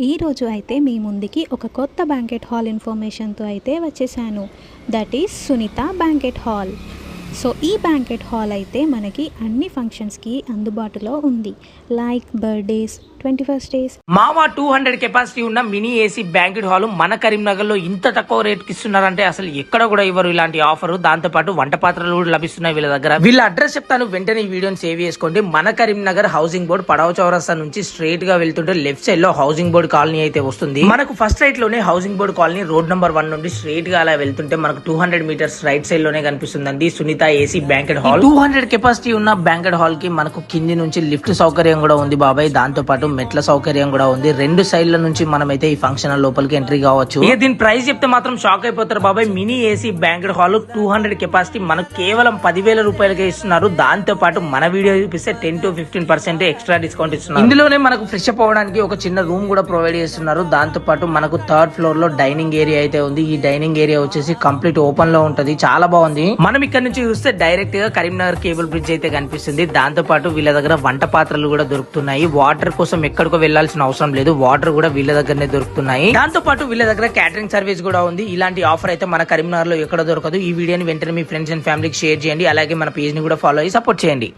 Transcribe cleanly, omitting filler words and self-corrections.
ఈ రోజు అయితే మీ ముందుకి ఒక కొత్త బ్యాంకెట్ హాల్ ఇన్ఫర్మేషన్తో అయితే వచ్చేసాను. That is Sunitha banquet hall. So ఈ బ్యాంకెట్ హాల్ అయితే మనకి అన్ని ఫంక్షన్స్కి అందుబాటులో ఉంది. Like birthdays, 21st days. మావా 200 కెపాసిటీ ఉన్న మినీ ఏసీ బ్యాంకెట్ హాల్ మన కరీంనగర్ లో ఇంత తక్కువ రేట్ కి ఇస్తున్నారంటే అసలు ఎక్కడ కూడా ఇవ్వరు ఇలాంటి ఆఫర్. దాంతో పాటు వంట పాత్రలు కూడా లభిస్తున్నాయి వీళ్ళ దగ్గర. వీళ్ళ అడ్రస్ చెప్తాను, వెంటనే ఈ వీడియోని సేవ్ చేసుకోండి. మన కరీంనగర్ హౌసింగ్ బోర్డ్ పడవ చౌరస్తా నుంచి స్ట్రైట్ గా వెళ్తుంటే లెఫ్ట్ సైడ్ లో హౌసింగ్ బోర్డ్ కాలనీ అయితే వస్తుంది. మనకు ఫస్ట్ రైట్ లోనే housing board colony road number 1 నుండి స్ట్రైట్ గా అలా వెళ్తుంటే మనకు 200 మీటర్స్ రైట్ సైడ్ లోనే కనిపిస్తుందండి Sunitha AC banquet hall. 200 capacity ఉన్న బ్యాంకెట్ హాల్ కి మనకు కింది నుంచి లిఫ్ట్ సౌకర్యం కూడా ఉంది బాబాయ్. దాంతో పాటు మెట్ల సౌకర్యం కూడా ఉంది. 2 సైడ్ల నుంచి మనమైతే ఈ ఫంక్షన్ హాల్ లోపలికి ఎంట్రీ కావచ్చు. దీని ప్రైస్ చెప్తే మాత్రం షాక్ అయిపోతారు బాబాయ్. Mini AC banquet hall 200 capacity మనకు కేవలం 10,000 రూపాయలకే ఇస్తున్నారు. దాంతో పాటు మన వీడియో చూపిస్తే 10 to 15% ఎక్స్ట్రా డిస్కౌంట్ ఇస్తున్నారు. ఇందులోనే మనకు ఫ్రెష్ అప్ అవ్వడానికి ఒక చిన్న రూమ్ కూడా ప్రొవైడ్ చేస్తున్నారు. దాంతో పాటు మనకు 3rd ఫ్లోర్ లో డైనింగ్ ఏరియా అయితే ఉంది. ఈ డైనింగ్ ఏరియా వచ్చేసి కంప్లీట్ ఓపెన్ లో ఉంటది, చాలా బాగుంది. మనం ఇక్కడ నుంచి చూస్తే డైరెక్ట్ గా కరీంనగర్ కేబుల్ బ్రిడ్జ్ అయితే కనిపిస్తుంది. దాంతో పాటు వీళ్ళ దగ్గర వంట పాత్రలు కూడా దొరుకుతున్నాయి. వాటర్ కోసం ఎక్కడికో వెళ్లాల్సిన అవసరం లేదు, వాటర్ కూడా వీళ్ళ దగ్గరనే దొరుకుతున్నాయి. దాంతో పాటు వీళ్ళ దగ్గర క్యాటరింగ్ సర్వీస్ కూడా ఉంది. ఇలాంటి ఆఫర్ అయితే మన కరీంనగర్ లో ఎక్కడ దొరకదు. ఈ వీడియోని వెంటనే మీ ఫ్రెండ్స్ అండ్ ఫ్యామిలీకి షేర్ చేయండి. అలాగే మన పేజ్ ని కూడా ఫాలో అయ్యి సపోర్ట్ చేయండి.